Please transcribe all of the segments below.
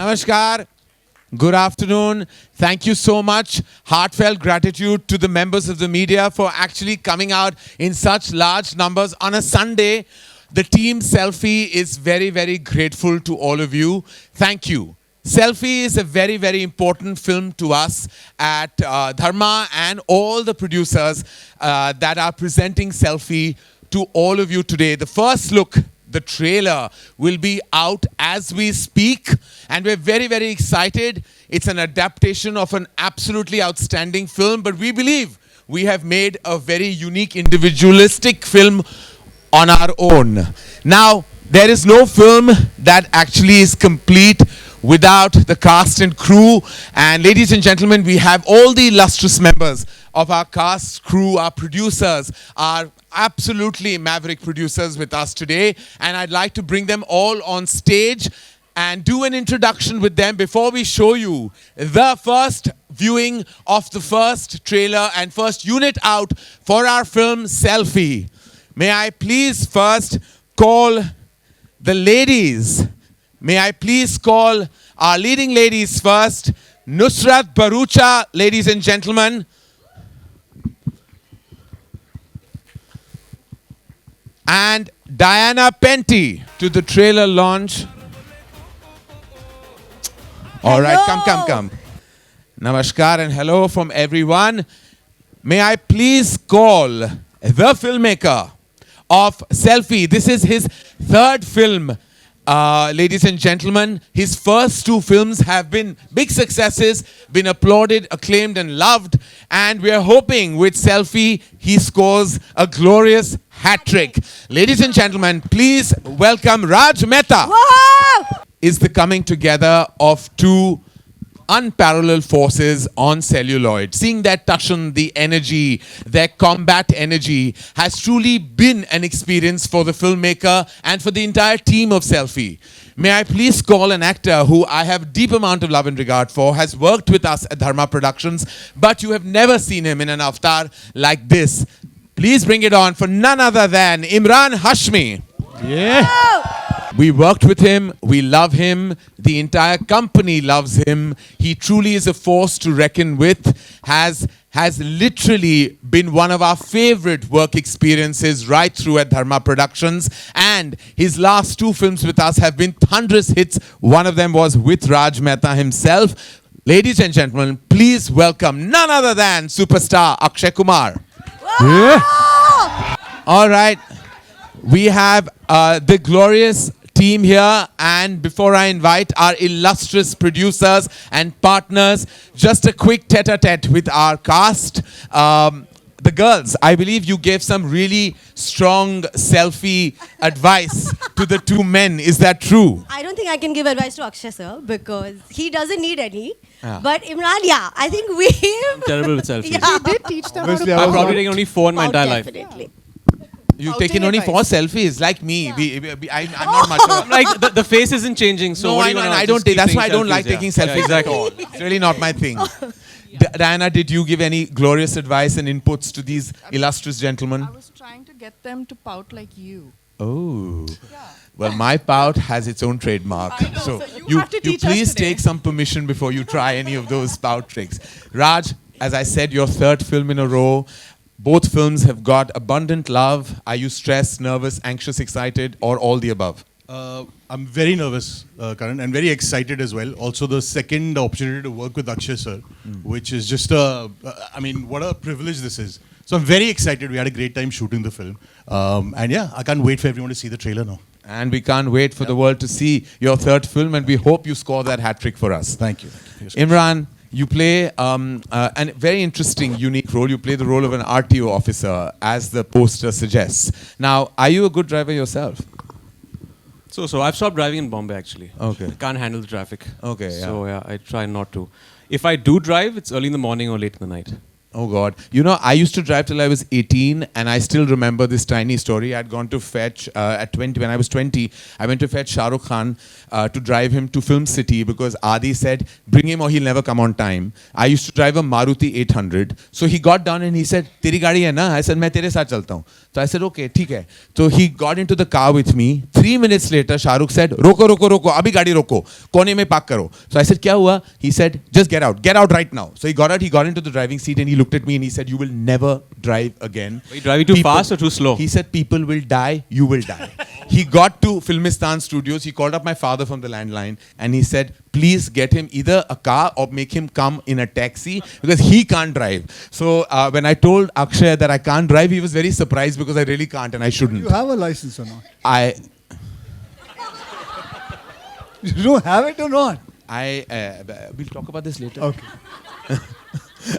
Namaskar. Good afternoon. Thank you so much. Heartfelt gratitude to the members of the media for actually coming out in such large numbers on a Sunday. The team Selfie is very, very grateful to all of you. Thank you. Selfie is a very, very important film to us at Dharma and all the producers that are presenting Selfie to all of you today. The first look, the trailer, will be out as we speak, and we're very, very excited. It's an adaptation of an absolutely outstanding film, but we believe we have made a very unique, individualistic film on our own. Now, there is no film that actually is complete without the cast and crew. And ladies and gentlemen, we have all the illustrious members of our cast, crew, our producers, our absolutely maverick producers with us today. And I'd like to bring them all on stage and do an introduction with them before we show you the first viewing of the first trailer and first unit out for our film Selfie. May I please first call the ladies. May I please call our leading ladies first. Nushrratt Bharuccha, ladies and gentlemen. And Diana Penty to the trailer launch. All right, come. Namaskar and hello from everyone. May I please call the filmmaker of Selfie. This is his third film. Ladies and gentlemen, his first two films have been big successes, been applauded, acclaimed and loved, and we are hoping with Selfie he scores a glorious hat trick. Ladies and gentlemen, please welcome Raj Mehta. Wow! Is the coming together of two unparalleled forces on celluloid. Seeing their touchen, the energy, their combat energy has truly been an experience for the filmmaker and for the entire team of Selfie. May I please call an actor who I have deep amount of love and regard for, has worked with us at Dharma Productions, but you have never seen him in an avatar like this. Please bring it on for none other than Emraan Hashmi. Yeah. We worked with him, we love him, the entire company loves him. He truly is a force to reckon with, has literally been one of our favorite work experiences right through at Dharma Productions. And his last two films with us have been thunderous hits. One of them was with Raj Mehta himself. Ladies and gentlemen, please welcome none other than superstar Akshay Kumar. Yeah. All right, we have the glorious team here, and before I invite our illustrious producers and partners, just a quick tete-a-tete with our cast. the girls, I believe you gave some really strong selfie advice to the two men. Is that true? I don't think I can give advice to Akshay sir because he doesn't need any. Yeah. But Imran, yeah, I think we. I'm terrible with selfies. Yeah. He did teach them Obviously, how I to I've was probably not- taken only 4 in my entire life. Definitely. You've Outing taken only 4 advice. selfies, like me. I'm not much of a... Like the face isn't changing, so No, what I do you know, wanna and I just don't take. keep That's why I taking don't like selfies, taking yeah. selfies Yeah, exactly. at all. It's really not my thing. Diana, did you give any glorious advice and inputs to these illustrious gentlemen? I was trying to get them to pout like you. Oh. Yeah. Well, my pout has its own trademark. I know, So so you have to teach us please today. take some permission before you try any of those pout tricks. Raj, as I said, your 3rd film in a row. Both films have got abundant love. Are you stressed, nervous, anxious, excited, or all the above? I'm very nervous, Karan, and very excited as well. Also, the second opportunity to work with Akshay sir, which is just I mean, what a privilege this is. So I'm very excited. We had a great time shooting the film. And yeah, I can't wait for everyone to see the trailer now. And we can't wait for the world to see your 3rd film, and we hope you score that hat trick for us. Thank you. Imran, you play a very interesting, unique role. You play the role of an RTO officer, as the poster suggests. Now, are you a good driver yourself? So I've stopped driving in Bombay actually. Okay. I can't handle the traffic. Okay, yeah. So yeah, I try not to. If I do drive, it's early in the morning or late in the night. Oh God. You know, I used to drive till I was 18, and I still remember this tiny story. I'd gone to fetch at 20, when I was 20, I went to fetch Shah Rukh Khan to drive him to Film City because Adi said, bring him or he'll never come on time. I used to drive a Maruti 800. So he got down and he said, Teri gaadi hai na? I said, मैं तेरे साथ चलता हूँ. So I said, okay, ठीक है. So he got into the car with me. 3 minutes later, Shah Rukh said, roko, roko, roko, abhi gaadi roko. Kone mein park karo. So I said, kya hua? He said, just get out right now. So he got out, he got into the driving seat and he looked at me and he said, you will never drive again. Are you driving too fast or too slow? He said, people will die, you will die. He got to Filmistan Studios, he called up my father from the landline and he said, please get him either a car or make him come in a taxi because he can't drive. So when I told Akshay that I can't drive, he was very surprised because I really can't and I shouldn't. You have a license or not? I You don't have it or not? we'll talk about this later. Okay.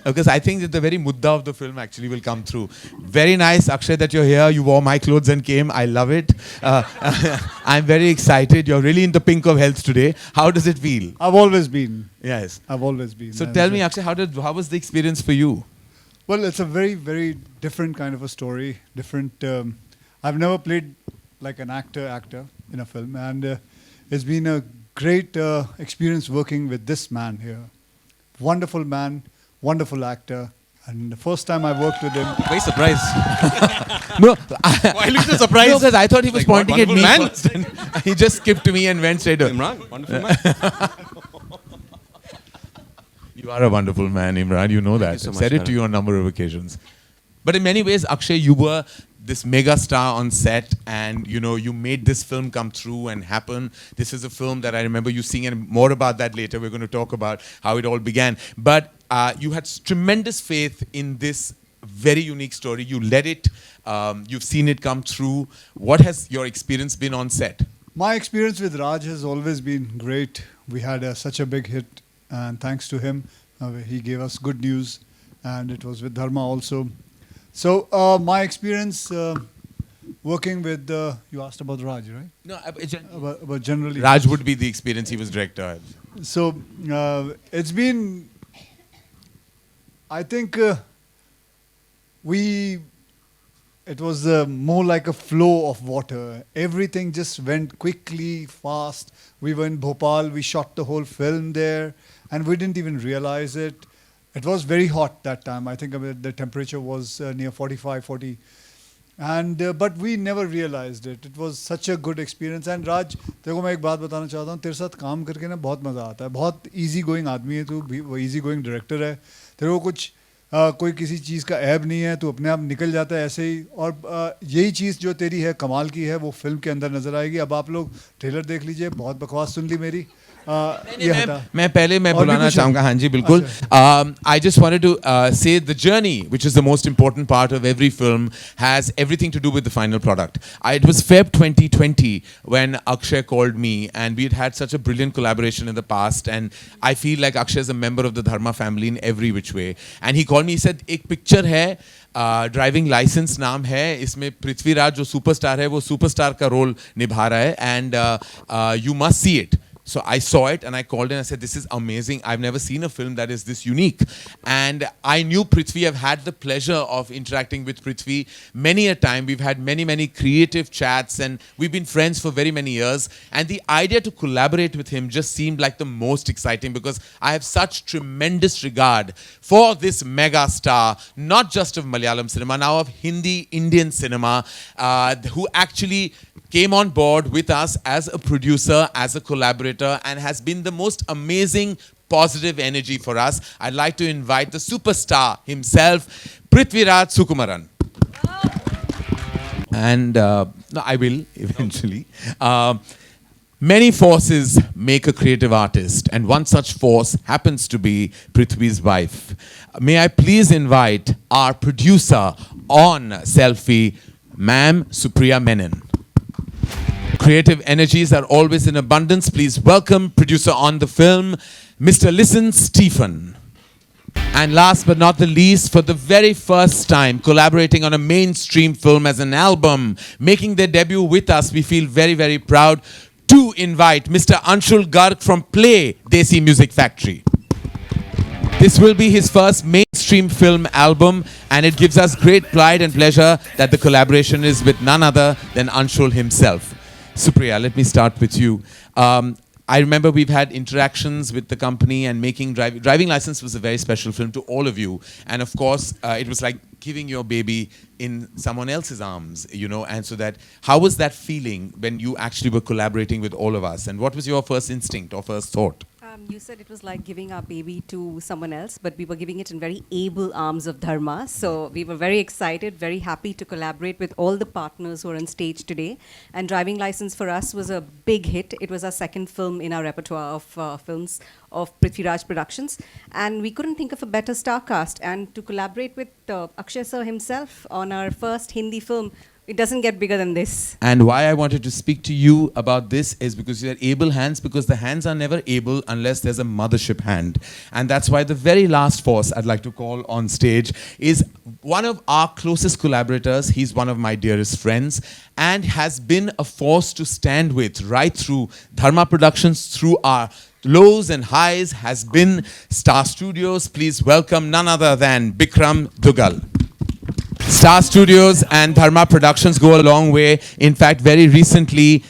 Because I think that the very mudda of the film actually will come through. Very nice, Akshay, that you're here. You wore my clothes and came. I love it. I'm very excited. You're really in the pink of health today. How does it feel? I've always been. Yes. I've always been. So And, tell me, Akshay, how was the experience for you? Well, it's a very, very different kind of a story. Different. I've never played like an actor in a film, and it's been a great experience working with this man here. Wonderful man, wonderful actor, and the first time I worked with him. Very surprised. No, Why look so surprised? because I thought he was Like, pointing at me wonderful man. first. And he just skipped to me and went straight. Imran, wonderful man. You are a wonderful man, Imran. You know that. you so I've much, said it to Karan. you on a number of occasions. But in many ways, Akshay, you were this mega star on set, and you made this film come true and happen. This is a film that I remember you seeing, and more about that later. We're going to talk about how it all began. But you had tremendous faith in this very unique story. You led it. You've seen it come through. What has your experience been on set? My experience with Raj has always been great. We had such a big hit, and thanks to him, he gave us good news, and it was with Dharma also. So my experience working with, you asked about Raj, right? No, About generally. Raj would be the experience. He was director. So it's been, I think it was more like a flow of water. Everything just went quickly, fast. We were in Bhopal, we shot the whole film there, and we didn't even realize it. It was very hot that time. I think the temperature was near 45, 40. And but we never realized it. It was such a good experience. And Raj, तेरे को मैं एक बात बताना चाहता हूँ. तेरे साथ काम करके ना बहुत मजा आता है. बहुत easy going आदमी है तू, easy going director है. तेरे को कुछ कोई किसी चीज़ का ऐब नहीं है. तू अपने आप निकल जाता है ऐसे ही. और यही चीज़ जो तेरी है कमाल की है वो फिल्म के अंदर नजर आएगी. अब आप लोग ट्रेलर देख लीजिए. बहुत बकवास सुन ली मेरी. मैं बुलाना चाहूंगा हाँ जी बिल्कुल I just wanted to say the journey, which is the most important part of every film, has everything to do with the final product. It was Feb 2020 when Akshay called me, and we had such a brilliant collaboration in the past, and I feel like Akshay is a member of the Dharma family in every which way. And he called me, he said, एक picture है driving licence नाम है. इसमें पृथ्वीराज जो superstar है वो superstar का role निभा रहा है. And you must see it. So I saw it and I called and I said, this is amazing. I've never seen a film that is this unique. And I knew Prithvi. I've had the pleasure of interacting with Prithvi many a time. We've had many, many creative chats and we've been friends for very many years. And the idea to collaborate with him just seemed like the most exciting because I have such tremendous regard for this mega star, not just of Malayalam cinema, now of Hindi, Indian cinema, who actually came on board with us as a producer, as a collaborator, and has been the most amazing positive energy for us. I'd like to invite the superstar himself, Prithviraj Sukumaran. And no, I will eventually. Many forces make a creative artist, and one such force happens to be Prithvi's wife. May I please invite our producer on Selfie, Ma'am Supriya Menon. Creative energies are always in abundance. Please welcome producer on the film, Mr. Listen Stephen. And last but not the least, for the very first time, collaborating on a mainstream film as an album, making their debut with us, we feel very, very proud to invite Mr. Anshul Garg from Play Desi Music Factory. This will be his first mainstream film album, and it gives us great pride and pleasure that the collaboration is with none other than Anshul himself. Supriya, let me start with you. I remember we've had interactions with the company and making Driving License was a very special film to all of you. And of course, it was like giving your baby in someone else's arms, you know. And so that, how was that feeling when you actually were collaborating with all of us? And what was your first instinct or first thought? You said it was like giving our baby to someone else, but we were giving it in very able arms of Dharma. So we were very excited, very happy to collaborate with all the partners who are on stage today. And Driving License for us was a big hit. It was our second film in our repertoire of films of Prithviraj Productions. And we couldn't think of a better star cast. And to collaborate with Akshay sir himself on our first Hindi film, it doesn't get bigger than this. And why I wanted to speak to you about this is because you are able hands, because the hands are never able unless there's a mothership hand. And that's why the very last force I'd like to call on stage is one of our closest collaborators. He's one of my dearest friends and has been a force to stand with right through Dharma Productions, through our lows and highs, has been Star Studios. Please welcome none other than Bikram Dugal. Star Studios and Dharma Productions go a long way. In fact, very recently,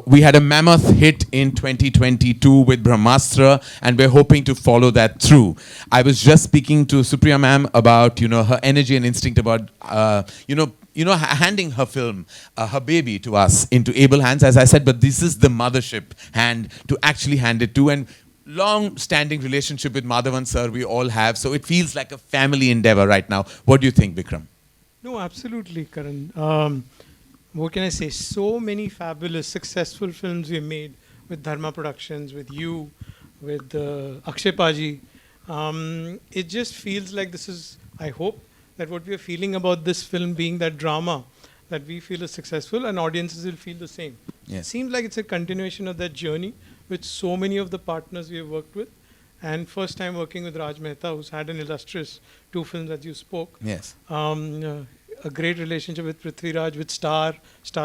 we had a mammoth hit in 2022 with Brahmastra, and we're hoping to follow that through. I was just speaking to Supriya ma'am about, you know, her energy and instinct about, handing her film, her baby to us into able hands, as I said, but this is the mothership hand to actually hand it to. And long-standing relationship with Madhavan sir we all have, so it feels like a family endeavor right now. What do you think, Bikram? No, absolutely, Karan. What can I say? So many fabulous, successful films we made with Dharma Productions, with you, with Akshay Paji. It just feels like this is, I hope, that what we are feeling about this film being that drama that we feel is successful, and audiences will feel the same. Yes. It seems like it's a continuation of that journey with so many of the partners we have worked with. And first time working with Raj Mehta, who's had an illustrious 2 films that you spoke. Yes. A great relationship with Prithviraj, with Star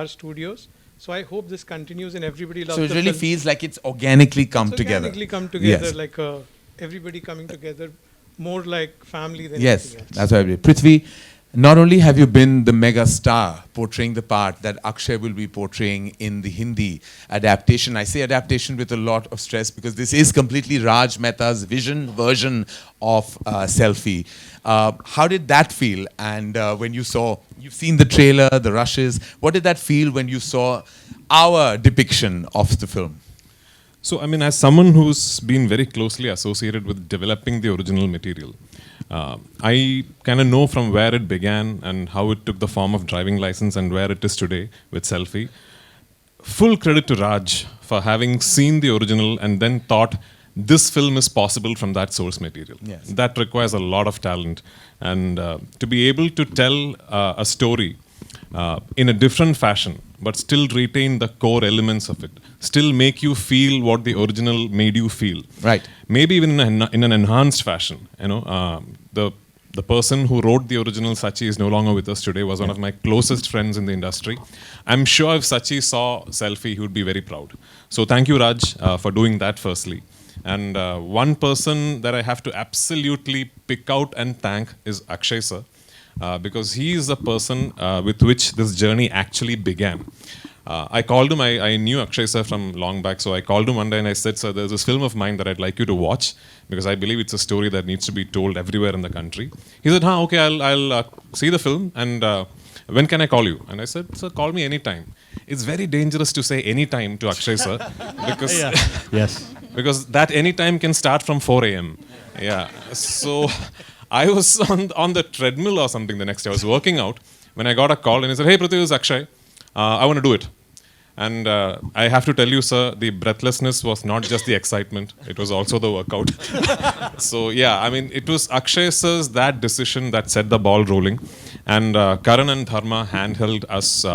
Studios. So I hope this continues and everybody loves it. So it really feels like it's organically come together. Organically come together, Yes. like everybody coming together, more like family than Yes, anything else. that's why I believe. Prithvi, not only have you been the mega star portraying the part that Akshay will be portraying in the Hindi adaptation. I say adaptation with a lot of stress because this is completely Raj Mehta's version of Selfie. How did that feel? And when you've seen the trailer, the rushes, what did that feel when you saw our depiction of the film? So, I mean, as someone who's been very closely associated with developing the original material, I kind of know from where it began and how it took the form of Driving License and where it is today with Selfie. Full credit to Raj for having seen the original and then thought this film is possible from that source material. Yes. That requires a lot of talent. And to be able to tell a story in a different fashion, but still retain the core elements of it, still make you feel what the original made you feel. Right. Maybe even in an enhanced fashion. You know, the the person who wrote the original Sachi is no longer with us today, was one of my closest friends in the industry. I'm sure if Sachi saw Selfie, he would be very proud. So thank you, Raj, for doing that firstly. And one person that I have to absolutely pick out and thank is Akshay sir, because he is the person with which this journey actually began. I called him, I knew Akshay sir from long back, so I called him one day and I said, sir, there's this film of mine that I'd like you to watch, because I believe it's a story that needs to be told everywhere in the country. He said, okay, I'll see the film, and when can I call you? And I said, sir, call me anytime. It's very dangerous to say anytime to Akshay sir, because, Yes. because that anytime can start from 4 a.m. Yeah, so I was on the treadmill or something the next day. I was working out when I got a call and he said, hey, Prithvi, this is Akshay. I want to do it. And I have to tell you, sir, the breathlessness was not just the excitement, it was also the workout. So yeah, I mean, it was Akshay sir's that decision that set the ball rolling. And Karan and Dharma handheld us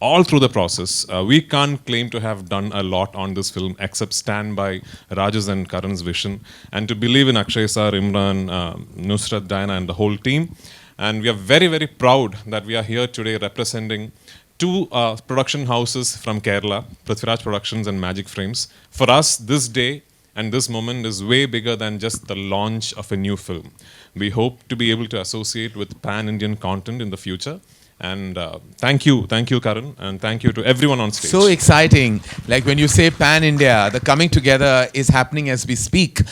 all through the process. We can't claim to have done a lot on this film except stand by Raj's and Karan's vision and to believe in Akshay sir, Emraan, Nushrratt, Diana and the whole team. And we are very, very proud that we are here today representing two production houses from Kerala, Prithviraj Productions and Magic Frames. For us, this day and this moment is way bigger than just the launch of a new film. We hope to be able to associate with pan-Indian content in the future. And thank you, Karan, and thank you to everyone on stage. So exciting. Like when you say pan-India, the coming together is happening as we speak.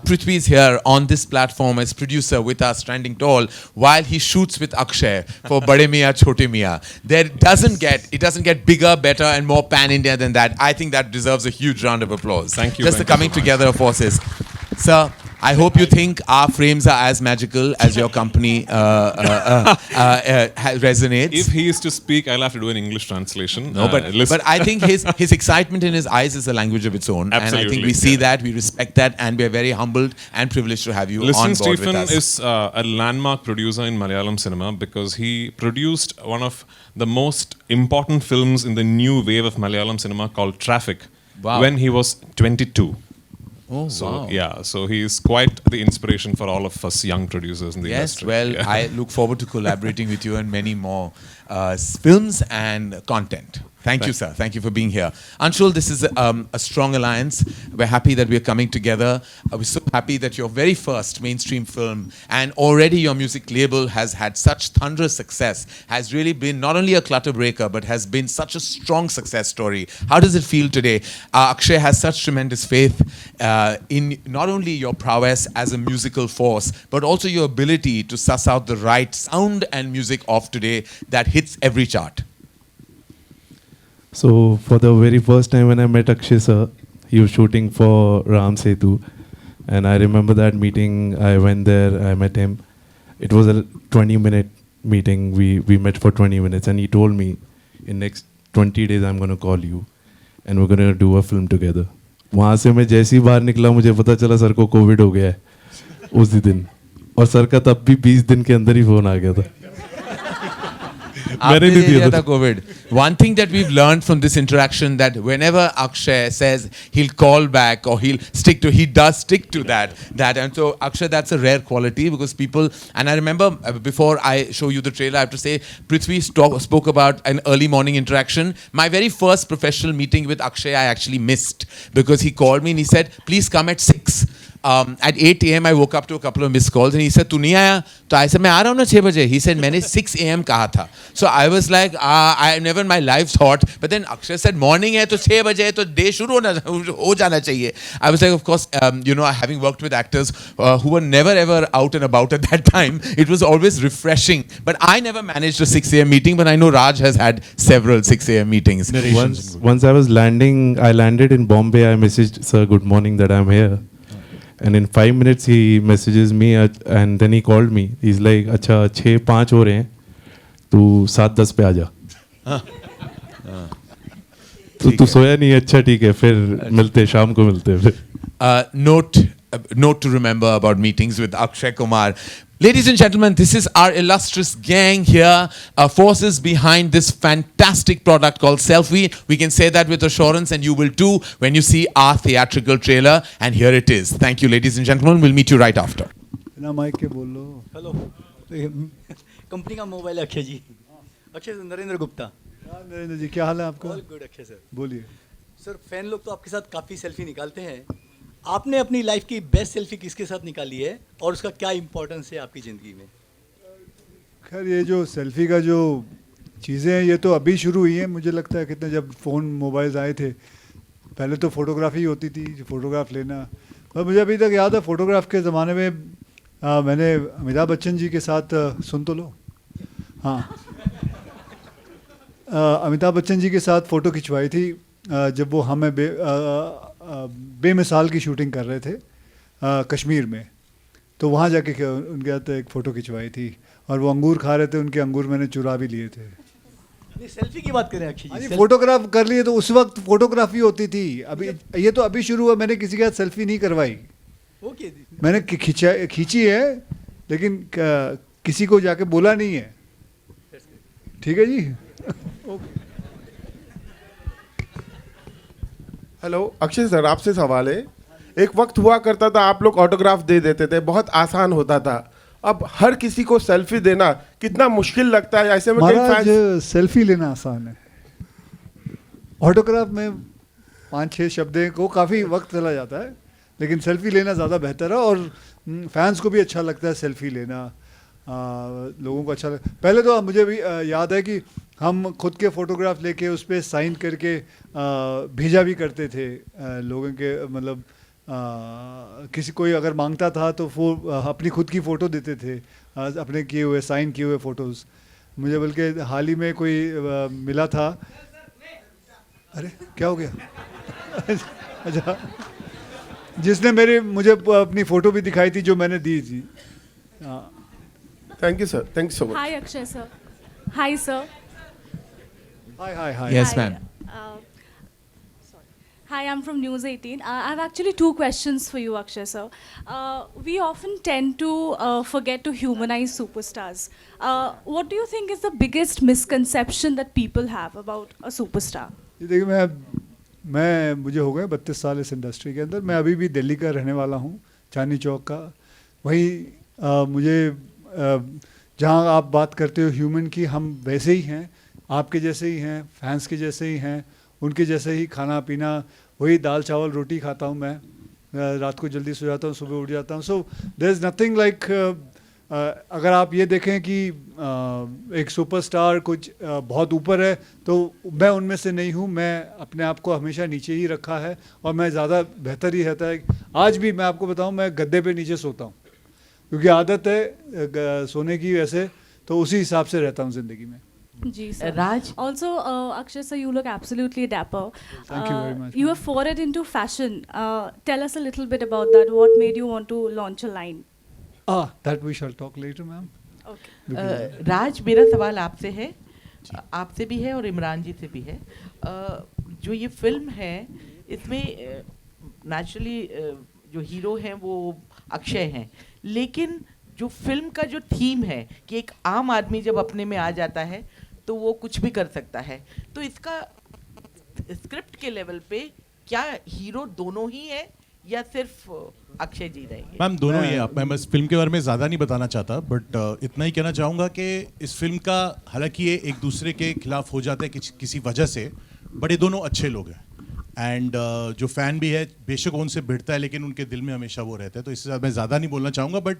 Prithvi is here on this platform as producer with us, standing tall, while he shoots with Akshay for Bade Miyan Chote Miyan. It doesn't get bigger, better, and more pan-India than that. I think that deserves a huge round of applause. Thank you. Just the Thank you coming so much. together of forces. Sir, I hope you think our frames are as magical as your company resonates. If he is to speak, I'll have to do an English translation. No, but I think his excitement in his eyes is a language of its own. And I think Absolutely, we see yeah. that, we respect that, and we are very humbled and privileged to have you Listen, on board Stephen with us. is a landmark producer in Malayalam cinema because he produced one of the most important films in the new wave of Malayalam cinema called Traffic Wow. when he was 22. Oh, So wow. yeah, so he is quite the inspiration for all of us young producers in the Yes, industry. well, Yeah. I look forward to collaborating with you on many more films and content. Thank you, sir. Thank you for being here. Anshul, this is a strong alliance. We're happy that we're coming together. We're so happy that your very first mainstream film and already your music label has had such thunderous success, has really been not only a clutter breaker, but has been such a strong success story. How does it feel today? Akshay has such tremendous faith in not only your prowess as a musical force, but also your ability to suss out the right sound and music of today that hits every chart. So for the very first time when I met Akshay sir, he was shooting for Ram Setu. And I remember that meeting, I went there, I met him. It was a 20-minute meeting, we met for 20 minutes and he told me, in next 20 days I'm going to call you and we're going to do a film together. वहाँ से मैं जैसे ही बाहर निकला मुझे पता चला sir को कोविड हो गया है उसी दिन और सर का तब भी 20 दिन के अंदर ही फोन आ गया था मैंने नहीं दिया था COVID. One thing that we've learned from this interaction that whenever Akshay says he'll call back or he does stick to that. And so Akshay, that's a rare quality because people, and I remember before I show you the trailer, I have to say, Prithvi spoke about an early morning interaction. My very first professional meeting with Akshay, I actually missed because he called me and he said, please come at 6. At 8 a.m. I woke up to a couple of missed calls and he said, "तू नहीं आया?" तो I said, "मैं आ रहा हूँ ना 6 बजे." He said, "मैंने 6 a.m. कहा था." So I was like, I never in my life thought. But then Akshay said, "Morning है तो 6 बजे है तो day शुरू हो जाना चाहिए." I was like, of course, having worked with actors who were never ever out and about at that time, it was always refreshing. But I never managed a 6 a.m. meeting. But I know Raj has had several 6 a.m. meetings. Once I landed in Bombay, I messaged sir, good morning, that I'm here. And in 5 minutes he messages me and then he called me. He's like, अच्छा 6-5 हो रहे हैं, तू 7-10 पे आ जा. तू सोया नहीं, अच्छा ठीक है, फिर मिलते, शाम को मिलते फिर. Note to remember about meetings with Akshay Kumar. Ladies and gentlemen, this is our illustrious gang here, forces behind this fantastic product called Selfie. We can say that with assurance, and you will too when you see our theatrical trailer. And here it is. Thank you, ladies and gentlemen. We'll meet you right after. बिना mic के बोल लो। Hello company का mobile है अक्षय जी। Akshay sir, Narendra Gupta. हाँ, नरेंद्र जी क्या हाल है आपका? All good Akshay sir. बोलिए। सर फैन लोग तो आपके साथ काफ़ी सेल्फी निकालते हैं, आपने अपनी लाइफ की बेस्ट सेल्फी किसके साथ निकाली है और उसका क्या इंपॉर्टेंस है आपकी ज़िंदगी में? खैर ये जो सेल्फी का जो चीज़ें हैं ये तो अभी शुरू हुई हैं, मुझे लगता है कितने जब फ़ोन मोबाइल्स आए थे पहले तो फ़ोटोग्राफी होती थी, फ़ोटोग्राफ लेना। और मुझे अभी तक याद है फ़ोटोग्राफ के ज़माने में मैंने अमिताभ बच्चन जी के साथ सुन तो लो, हाँ, अमिताभ बच्चन जी के साथ फ़ोटो खिंचवाई थी जब वो हमें बेमिसाल की शूटिंग कर रहे थे कश्मीर में, तो वहाँ जाके उनके साथ एक फ़ोटो खिंचवाई थी और वो अंगूर खा रहे थे, उनके अंगूर मैंने चुरा भी लिए थे। सेल्फी की बात करें अक्षय जी, फोटोग्राफ कर लिए तो उस वक्त फोटोग्राफी होती थी, अभी ये तो अभी शुरू हुआ, मैंने किसी के साथ सेल्फी नहीं करवाई। ओके, मैंने खींची है लेकिन किसी को जाके बोला नहीं है। ठीक है जी। हेलो अक्षय सर, आपसे सवाल है। एक वक्त हुआ करता था आप लोग ऑटोग्राफ दे देते थे, बहुत आसान होता था। अब हर किसी को सेल्फी देना कितना मुश्किल लगता है। ऐसे में महाराज सेल्फी लेना आसान है, ऑटोग्राफ में 5-6 शब्दों को काफ़ी वक्त चला जाता है, लेकिन सेल्फी लेना ज़्यादा बेहतर है और फैंस को भी अच्छा लगता है सेल्फी लेना। लोगों को अच्छा पहले तो मुझे भी याद है कि हम खुद के फ़ोटोग्राफ लेके उस पर साइन करके भेजा भी करते थे लोगों के, मतलब किसी कोई अगर मांगता था तो वो अपनी खुद की फ़ोटो देते थे, अपने किए हुए साइन किए हुए फ़ोटोज़। मुझे बल्कि हाल ही में कोई मिला था। अरे क्या हो गया? अच्छा, जिसने मुझे अपनी फ़ोटो भी दिखाई थी जो मैंने दी थी। हाँ, thank you sir, thank you so much. Hi Akshay sir. Hi sir. Hi. Yes, Hi. ma'am. Sorry. Hi, I'm from News 18. I have actually 2 questions for you, Akshay sir. We often tend to forget to humanize superstars. What do you think is the biggest misconception that people have about a superstar? देखिए मैं मुझे हो गए 32 साल इस industry के अंदर। मैं अभी भी दिल्ली का रहने वाला हूँ, चांदनी चौक का। वहीं मुझे जहाँ आप बात करते हो ह्यूमन की, हम वैसे ही हैं, आपके जैसे ही हैं, फैंस के जैसे ही हैं, उनके जैसे ही खाना पीना, वही दाल चावल रोटी खाता हूँ मैं, रात को जल्दी सो जाता हूँ, सुबह उठ जाता हूँ। So there is nothing like, अगर आप ये देखें कि एक सुपरस्टार कुछ बहुत ऊपर है तो मैं उनमें से नहीं हूँ। मैं अपने आप को हमेशा नीचे ही रखा है और मैं ज़्यादा बेहतर ही रहता है। आज भी मैं आपको बताऊँ, मैं गद्दे पे नीचे सोता हूँ क्योंकि आदत है सोने की, वैसे तो उसी हिसाब से रहता हूँ ज़िंदगी में। Ji, sir. Raj? Also, Akshay sir, you look absolutely dapper. Thank you very much. You have forayed into fashion. Tell us a little bit about that. What made you want to launch a line? That we shall talk later, ma'am. Okay. राज, मेरा सवाल आपसे है, आपसे भी है और इमरान जी से भी है। जो ये फिल्म है इसमें नेचुरली जो हीरो हैं वो अक्षय हैं, लेकिन जो फिल्म का जो थीम है कि एक आम आदमी जब अपने में आ जाता है तो वो कुछ भी कर सकता है, तो इसका स्क्रिप्ट के लेवल पे क्या हीरो दोनों ही है या सिर्फ अक्षय जी रहेंगे? मैम दोनों ही है। मैं बस फिल्म के बारे में ज़्यादा नहीं बताना चाहता, बट इतना ही कहना चाहूँगा कि इस फिल्म का, हालांकि ये एक दूसरे के खिलाफ हो जाते हैं किसी वजह से, बट ये दोनों अच्छे लोग हैं। एंड जो फ़ैन भी है बेशक उनसे भिड़ता है, लेकिन उनके दिल में हमेशा वो रहता है। तो इससे मैं ज़्यादा नहीं बोलना चाहूँगा, but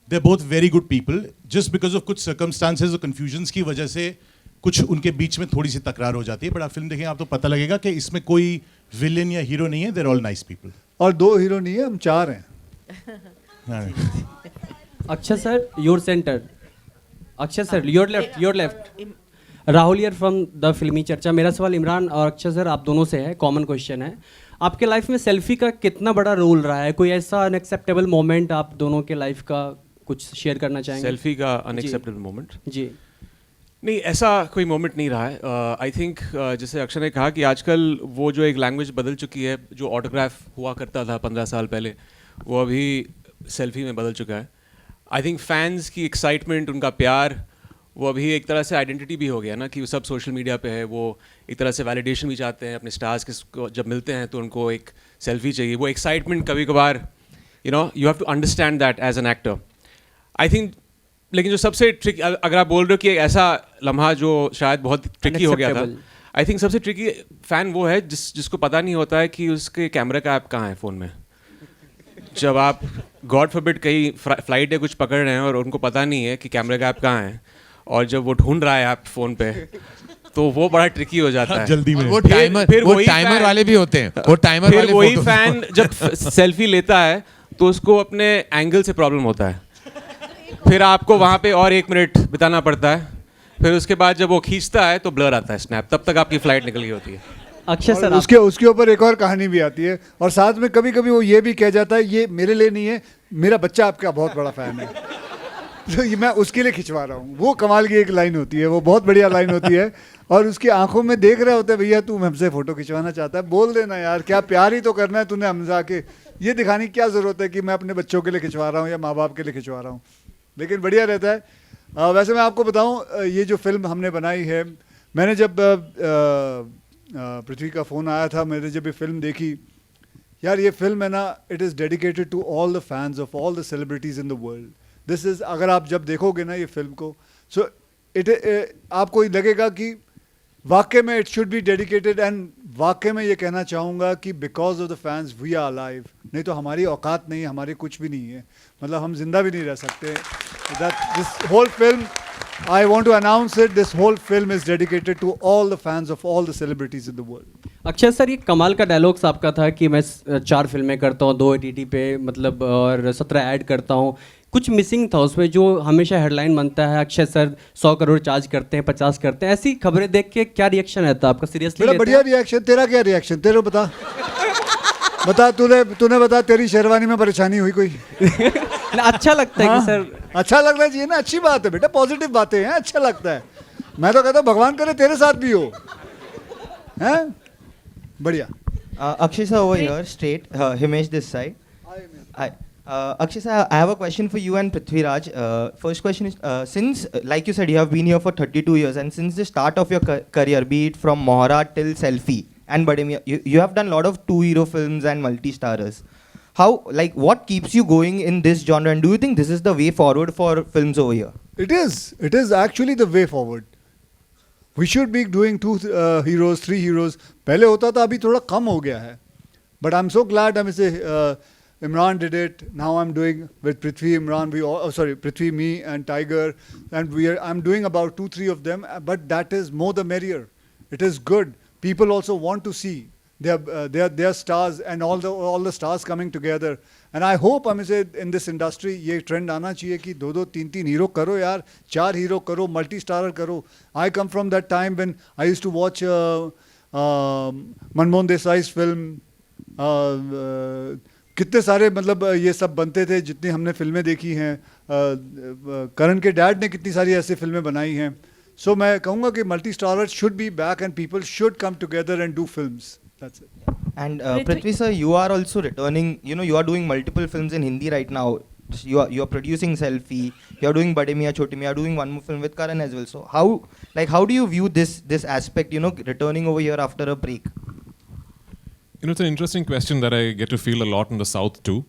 they both very good people. Just because of कुछ सर्कमस्टांसेस और कन्फ्यूजन्स की वजह से कुछ उनके बीच में थोड़ी सी तकरार हो जाती है, बट आप फिल्म देखेंगे आप तो पता लगेगा कि इसमें कोई विलेन या हीरो नहीं है, देर ऑल नाइस पीपल। और 2 हीरो नहीं है, हम 4 हैं। Akshay sir, your center. Akshay sir, your left. Rahul here from the फिल्मी चर्चा। मेरा सवाल इमरान और अक्षय सर आप दोनों से है, कॉमन क्वेश्चन है। आपके लाइफ में सेल्फी का कितना बड़ा रोल रहा है? कोई ऐसा अनएक्सेप्टेबल मोमेंट आप दोनों के लाइफ का कुछ शेयर करना चाहेंगे? सेल्फी का अनएक्सेप्टेबल मोमेंट? जी नहीं, ऐसा कोई मोमेंट नहीं रहा है। आई थिंक जैसे अक्षय ने कहा कि आजकल वो जो एक लैंग्वेज बदल चुकी है, जो ऑटोग्राफ हुआ करता था 15 साल पहले, वो अभी सेल्फी में बदल चुका है। आई थिंक फैंस की एक्साइटमेंट, उनका प्यार, वो अभी एक तरह से आइडेंटिटी भी हो गया ना, कि वो सब सोशल मीडिया पे है। वो एक तरह से वैलिडेशन भी चाहते हैं अपने स्टार्स के, जब मिलते हैं तो उनको एक सेल्फी चाहिए। वो एक्साइटमेंट कभी कभार, you have to understand that as an actor. I think लेकिन जो सबसे ट्रिकी, अगर आप बोल रहे हो कि एक ऐसा लम्हा जो शायद बहुत ट्रिकी हो गया था, आई थिंक सबसे ट्रिकी फ़ैन वो है जिसको पता नहीं होता है कि उसके कैमरे का ऐप कहाँ है फ़ोन में. जब आप गॉड फॉरबिड कहीं फ्लाइट या कुछ पकड़ रहे हैं और उनको पता नहीं है कि कैमरे का ऐप कहाँ है, और जब वो ढूंढ रहा है ऐप फ़ोन पे, तो वो बड़ा ट्रिकी हो जाता है. जल्दी में वो टाइमर वाले भी होते हैं. वो टाइमर वाले वही फैन जब सेल्फी लेता है तो उसको अपने एंगल से प्रॉब्लम होता है. फिर आपको वहाँ पे और 1 मिनट बिताना पड़ता है. फिर उसके बाद जब वो खींचता है तो ब्लर आता है स्नैप. तब तक आपकी फ्लाइट निकल गई होती है. अक्षय सर, उसके ऊपर एक और कहानी भी आती है, और साथ में कभी कभी वो ये भी कह जाता है, ये मेरे लिए नहीं है, मेरा बच्चा आपका बहुत बड़ा फैन है, तो ये मैं उसके लिए खिंचवा रहा हूँ. वो कमाल की एक लाइन होती है, वो बहुत बढ़िया लाइन होती है, और उसकी आंखों में देख रहे होते हैं, भैया तू हमसे फोटो खिंचवाना चाहता है, बोल देना यार, क्या प्यार ही तो करना है तूने हमसे आके. ये दिखाने की क्या जरूरत है कि मैं अपने बच्चों के लिए खिंचवा रहा हूँ या माँ बाप के लिए खिंचवा रहा हूँ. लेकिन बढ़िया रहता है. वैसे मैं आपको बताऊँ, ये जो फिल्म हमने बनाई है, मैंने जब पृथ्वी का फ़ोन आया था, मैंने जब ये फिल्म देखी, यार ये फिल्म है ना, it is dedicated to all the fans of all the celebrities in the world. This is, अगर आप जब देखोगे ना ये फिल्म को, सो आपको लगेगा कि वाकई में it should be dedicated, and वाकई में ये कहना चाहूँगा कि because of the fans we are alive. नहीं तो हमारी औकात नहीं है, हमारी कुछ भी नहीं है, मतलब हम जिंदा भी नहीं रह सकते. This whole film, I want to announce it. This whole film is dedicated to all the fans of all the celebrities in the world. Akshay sir, ये कमाल का डायलॉग्स आपका था कि मैं 4 फिल्में करता हूँ, 2 OTT पे, मतलब, और 17 ऐड करता हूँ. कुछ मिसिंग था उसमें जो हमेशा हेडलाइन बनता है, अक्षय सर 100 करोड़ चार्ज करते हैं, 50 करते हैं. ऐसी खबरें देख के क्या रिएक्शन रहता है आपका? सीरियसली बड़ा बढ़िया रिएक्शन. तेरा क्या रिएक्शन, तेरे बता. बता, तूने बता, तेरी शेरवानी में परेशानी हुई कोई? अच्छा लगता है कि सर, अच्छा लगना चाहिए ना, अच्छी बात है बेटा, पॉजिटिव बातें हैं, अच्छा लगता है. मैं तो कहता हूँ भगवान करे तेरे साथ भी हो, हैं? बढ़िया. Akshay sir over here, straight. Himesh this side. Hi. Akshay sir, I have a question for you and Prithviraj. First question is, since, like you said, you have been here for 32 years, and since the start of your career, be it from Mohra till Selfie and Bademia, you have done a lot of 2-hero films and multi-starrers. How, like, what keeps you going in this genre, and do you think this is the way forward for films over here? It is actually the way forward. We should be doing 2 heroes, 3 heroes. पहले होता था, अभी थोड़ा कम हो गया है. But I'm so glad, I say, Emraan did it. Now I'm doing with Prithvi, Emraan, Prithvi, me and Tiger, and I'm doing about 2-3 of them. But that is more the merrier. It is good. People also want to see their stars and all the stars coming together. And I hope, I say, in this industry, ये trend आना चाहिए कि 2-2, 3-3 hero करो यार, 4 hero करो, multi-starrer करो. I come from that time when I used to watch Manmohan देसाई's film. कितने सारे, मतलब ये सब बनते थे जितनी हमने फिल्में देखी हैं. करण के डैड ने कितनी सारी ऐसी फिल्में बनाई हैं. So मैं कहूँगा कि multi-starrers should be back and people should come together and do films. That's it. And Prithvi sir, you are also returning. You know, you are doing multiple films in Hindi right now. You are producing Selfie. You are doing Bade Miyan Choti Miyan. You are doing one more film with Karan as well. So how do you view this aspect? You know, returning over here after a break. You know, it's an interesting question that I get to feel a lot in the South too.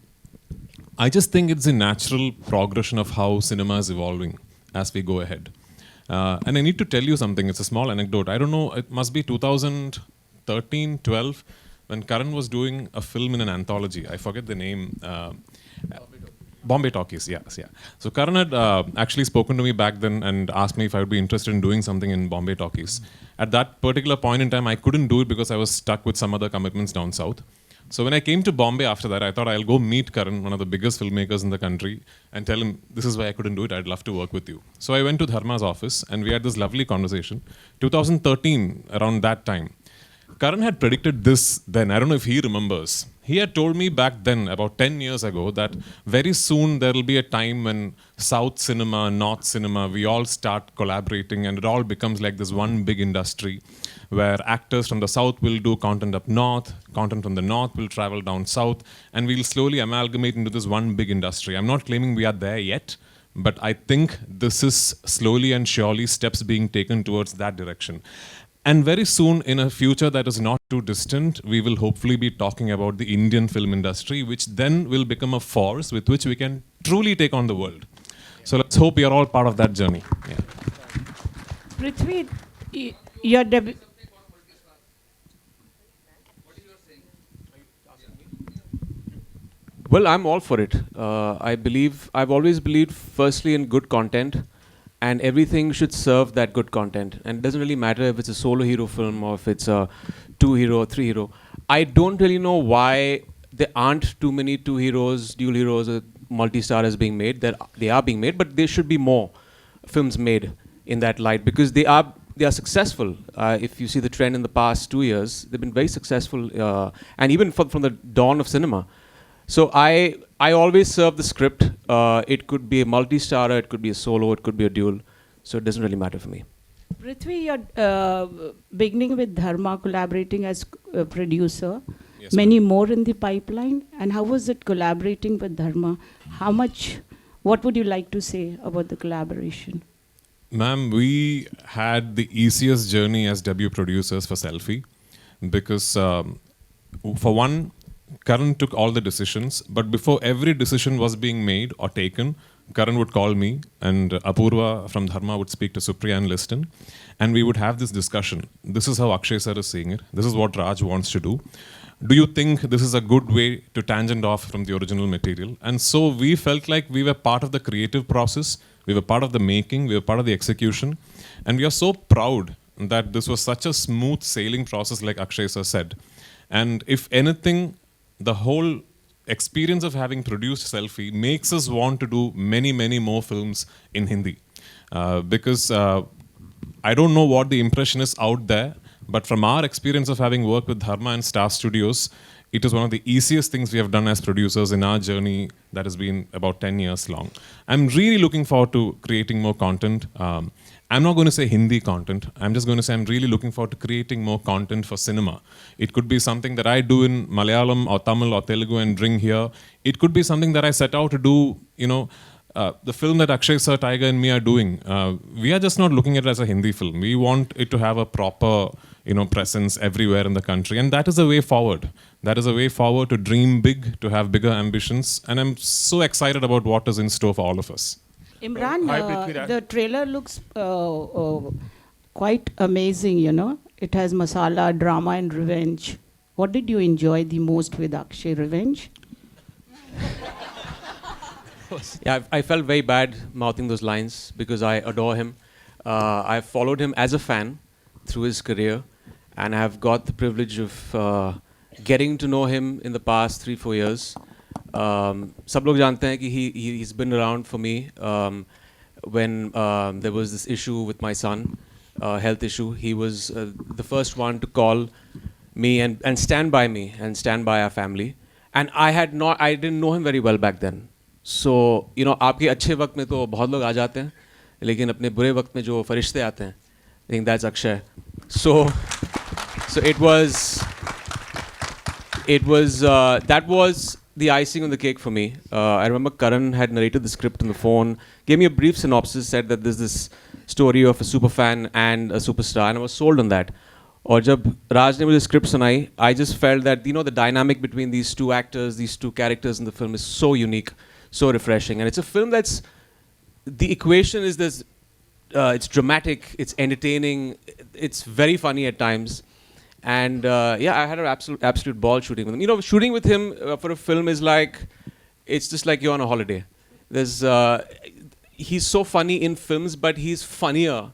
I just think it's a natural progression of how cinema is evolving as we go ahead. And I need to tell you something. It's a small anecdote. I don't know, it must be 2013, 12, when Karan was doing a film in an anthology. I forget the name. Bombay Talkies, yes, yeah. So Karan had actually spoken to me back then and asked me if I would be interested in doing something in Bombay Talkies. At that particular point in time, I couldn't do it because I was stuck with some other commitments down south. So when I came to Bombay after that, I thought I'll go meet Karan, one of the biggest filmmakers in the country, and tell him, this is why I couldn't do it, I'd love to work with you. So I went to Dharma's office and we had this lovely conversation. 2013, around that time, Karan had predicted this then, I don't know if he remembers. He had told me back then, about 10 years ago, that very soon there will be a time when South cinema, North cinema, we all start collaborating and it all becomes like this one big industry where actors from the South will do content up North, content from the North will travel down South, and we'll slowly amalgamate into this one big industry. I'm not claiming we are there yet, but I think this is slowly and surely steps being taken towards that direction. And very soon, in a future that is not too distant, we will hopefully be talking about the Indian film industry, which then will become a force with which we can truly take on the world. So let's hope we are all part of that journey. Yeah. Prithvi, your debut. Well, I'm all for it. I've always believed, firstly, in good content, and everything should serve that good content. And it doesn't really matter if it's a solo hero film or if it's a 2-hero or 3-hero. I don't really know why there aren't too many 2 heroes, dual heroes, or multi-stars being made. They are being made, but there should be more films made in that light, because they are successful. If you see the trend in the past 2 years, they've been very successful, and even from the dawn of cinema. So I always serve the script. It could be a multi-starrer, it could be a solo, it could be a dual. So it doesn't really matter for me. Prithvi, you're beginning with Dharma, collaborating as a producer. Yes, Many more in the pipeline. And how was it collaborating with Dharma? What would you like to say about the collaboration? Ma'am, we had the easiest journey as debut producers for Selfie, because for one, Karan took all the decisions, but before every decision was being made or taken, Karan would call me, and Apurva from Dharma would speak to Supriya and listen, and we would have this discussion. This is how Akshay sir is seeing it. This is what Raj wants to do. Do you think this is a good way to tangent off from the original material? And so we felt like we were part of the creative process, we were part of the making, we were part of the execution, and we are so proud that this was such a smooth sailing process, like Akshay sir said. And if anything, the whole experience of having produced Selfie makes us want to do many, many more films in Hindi. Because I don't know what the impression is out there, but from our experience of having worked with Dharma and Star Studios, it is one of the easiest things we have done as producers in our journey that has been about 10 years long. I'm really looking forward to creating more content. I'm not going to say Hindi content. I'm just going to say I'm really looking forward to creating more content for cinema. It could be something that I do in Malayalam or Tamil or Telugu and bring here. It could be something that I set out to do, the film that Akshay sir, Tiger and me are doing. We are just not looking at it as a Hindi film. We want it to have a proper, presence everywhere in the country. And that is a way forward. That is a way forward to dream big, to have bigger ambitions. And I'm so excited about what is in store for all of us. Imran, the trailer looks quite amazing, It has masala, drama and revenge. What did you enjoy the most with Akshay? Revenge? Yeah, I felt very bad mouthing those lines because I adore him. I followed him as a fan through his career, and I have got the privilege of getting to know him in the past 3-4 years. सब लोग जानते हैं कि he's been around for me when there was this issue with my son, health issue. He was the first one to call me and stand by me and stand by our family. And I didn't know him very well back then. So आपके अच्छे वक्त में तो बहुत लोग आ जाते हैं, लेकिन अपने बुरे वक्त में जो फरिश्ते आते हैं, I think that's Akshay. So that was the icing on the cake for me. I remember Karan had narrated the script on the phone, gave me a brief synopsis, said that there's this story of a super fan and a superstar, and I was sold on that. और जब राज ने मुझे script सुनाई, I just felt that the dynamic between these two actors, these two characters in the film is so unique, so refreshing, and it's a film that's the equation is this. It's dramatic, it's entertaining, it's very funny at times. And I had an absolute ball shooting with him. Shooting with him for a film is like, it's just like you're on a holiday. He's so funny in films, but he's funnier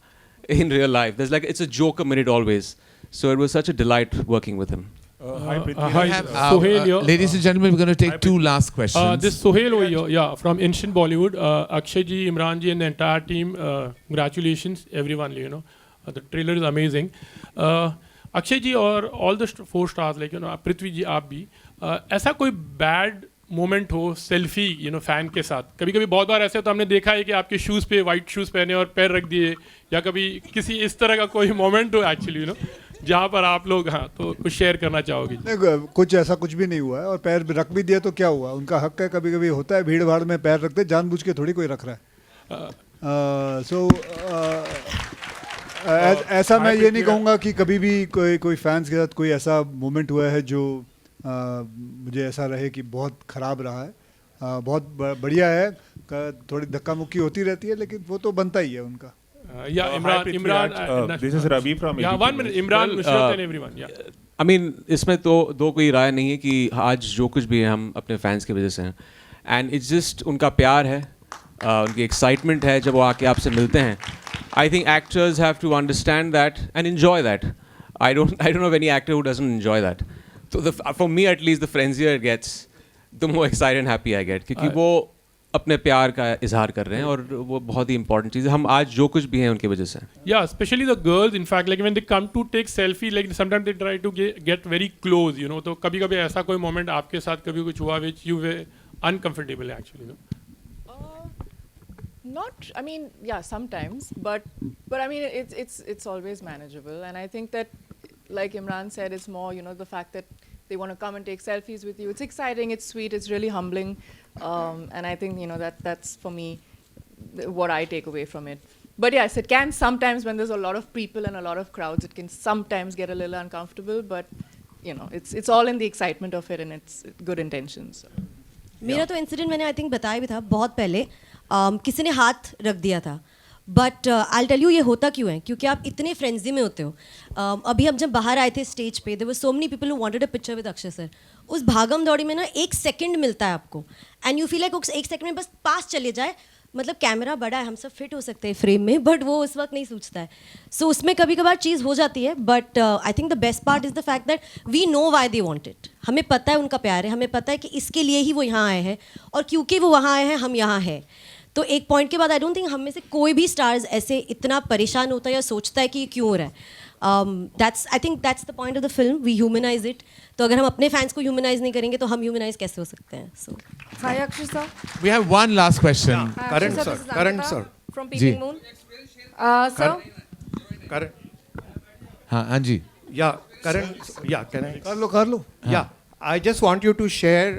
in real life. It's a joke a minute always. So it was such a delight working with him. Hi, Sohail here. Ladies and gentlemen, we're going to take two last questions. This Sohail over here, from Ancient Bollywood. Akshay ji, Imran ji, and the entire team. Congratulations, everyone. The trailer is amazing. Akshay जी और all the 4 stars like पृथ्वी जी आप भी ऐसा कोई bad moment हो selfie fan के साथ? कभी कभी बहुत बार ऐसे होता हमने देखा है कि आपके शूज़ पे वाइट शूज़ पहने और पैर रख दिए, या कभी किसी इस तरह का कोई मोमेंट हो एक्चुअली जहाँ पर आप लोग तो कुछ शेयर करना चाहोगे? कुछ ऐसा कुछ भी नहीं हुआ है, और पैर रख भी दिया तो क्या हुआ, उनका हक है। कभी कभी होता है भीड़ भाड़ में पैर रखते, जानबूझ के थोड़ी कोई रख रहा है। ऐसा मैं ये नहीं कहूँगा कि कभी भी कोई फैंस के साथ कोई ऐसा मोमेंट हुआ है जो मुझे ऐसा रहे कि बहुत ख़राब रहा है। बहुत बढ़िया है, थोड़ी धक्का मुक्की होती रहती है लेकिन वो तो बनता ही है उनका. Yeah, Imran. This is Ravi from. Yeah, 1 minute. Imran, Nushrratt, and everyone. Yeah. I mean, इसमें तो दो कोई राय नहीं है कि आज जो कुछ भी है हम अपने फैंस की वजह से हैं. And it's just उनका प्यार है, उनकी excitement है जब वो आके आपसे मिलते हैं. I think actors have to understand that and enjoy that. I don't know of any actor who doesn't enjoy that. So for me at least, the frenzier it gets, the more excited and happy I get. क्योंकि वो अपने प्यार का इजहार कर रहे हैं और वो बहुत ही important चीज़ है. हम आज जो कुछ भी हैं उनकी वजह से. Yeah, especially the girls. In fact, like when they come to take selfie, like sometimes they try to get very close, you know. तो कभी-कभी ऐसा कोई moment आपके साथ कभी कुछ हुआ which you were uncomfortable actually, you know? Not, I mean, yeah, sometimes, but I mean, it's always manageable, and I think that, like Imran said, it's more, you know, the fact that they want to come and take selfies with you. It's exciting, it's sweet, it's really humbling, and I think, you know, that's for me what I take away from it. But yes, it can sometimes, when there's a lot of people and a lot of crowds, it can sometimes get a little uncomfortable, but you know, it's all in the excitement of it and it's good intentions. मेरा तो incident मैंने I think बताया भी था बहुत पहले. किसी ने हाथ रख दिया था, बट आई टेल यू ये होता क्यों है, क्योंकि आप इतने फ्रेंजी में होते हो. अभी हम जब बाहर आए थे स्टेज पे, there were so many people who wanted a picture with Akshay sir. उस भागम दौड़ी में ना 1 सेकंड मिलता है आपको, and you feel like 1 second में बस पास चले जाए. मतलब कैमरा बड़ा है, हम सब फिट हो सकते हैं फ्रेम में, बट वो उस वक्त नहीं सोचता है. सो उसमें कभी कभार चीज़ हो जाती है, but I think the best part is the fact that we know why they want it. हमें पता है उनका प्यार है, हमें पता है कि इसके लिए ही वो यहाँ आए हैं, और क्योंकि वो वहाँ आए हैं हम यहाँ हैं. तो एक पॉइंट के बाद आई डोंट थिंक हम में से कोई भी स्टार्स ऐसे इतना परेशान होता है या सोचता है कि ये क्यों हो रहा है. I think that's the point of the film, we humanize it. तो अगर हम अपने फैंस को ह्यूमनाइज नहीं करेंगे तो हम ह्यूमनाइज कैसे हो सकते हैं. सो Hi Akshay. We have one last question. Karan sir. From Peeping Moon. Sir. Karan. हाँ Anji. Yeah, Karan. Yeah, can I? कर लो. Yeah. I just want you to share,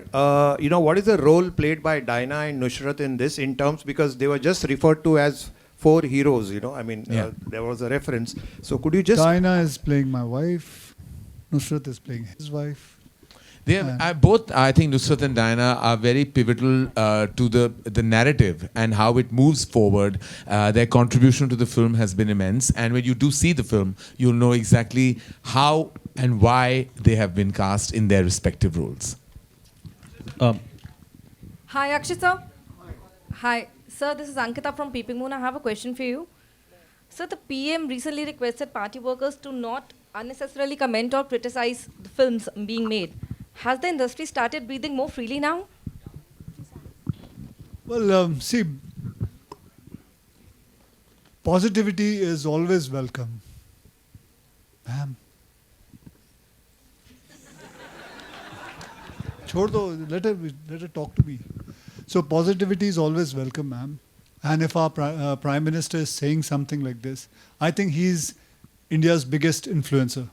you know, what is the role played by Dinah and Nushrratt in this, in terms, because they were just referred to as 4 heroes, you know. I mean, there was a reference. So could you just... Dinah is playing my wife. Nushrratt is playing his wife. They are both, I think Nushrratt and Dinah are very pivotal to the narrative and how it moves forward. Their contribution to the film has been immense, and when you do see the film, you'll know exactly how and why they have been cast in their respective roles. Hi Akshay sir. Hi sir, this is Ankita from Peeping Moon. I have a question for you. Sir, the PM recently requested party workers to not unnecessarily comment or criticize the films being made. Has the industry started breathing more freely now? Well, see, positivity is always welcome. Ma'am. छोड़ दो, let her talk to me. So positivity is always welcome, ma'am. And if our Prime Minister is saying something like this, I think he's India's biggest influencer.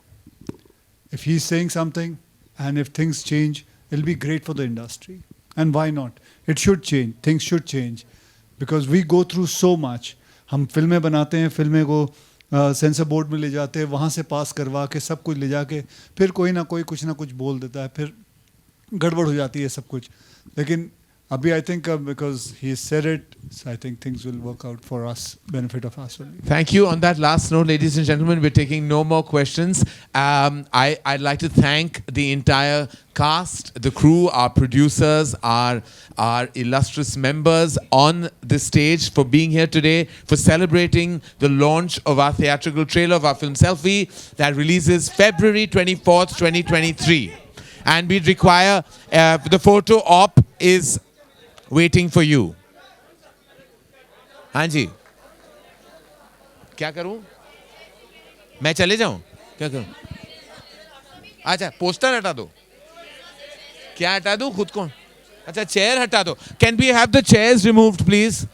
If he's saying something, and if things change, it'll be great for the industry. And why not? It should change. Things should change. Because we go through so much. हम फिल्में बनाते हैं, फिल्में को sensor board में ले जाते हैं, वहाँ से पास करवा के सब कुछ ले जाके फिर कोई ना कोई कुछ ना कुछ बोल देता है, फिर गड़बड़ हो जाती है सब कुछ. लेकिन Abhi, I think because he said it, so I think things will work out for us, benefit of us only. Thank you. On that last note, ladies and gentlemen, we're taking no more questions. I'd like to thank the entire cast, the crew, our producers, our illustrious members on the stage for being here today, for celebrating the launch of our theatrical trailer of our film Selfie that releases February 24th, 2023. And we'd require, the photo op is waiting for you. हाँ जी, क्या करूं? मैं चले जाऊं? क्या करूं? अच्छा, poster हटा दो. क्या हटा दूं? खुद को? अच्छा, चेयर हटा दो. Can we have the chairs removed, please?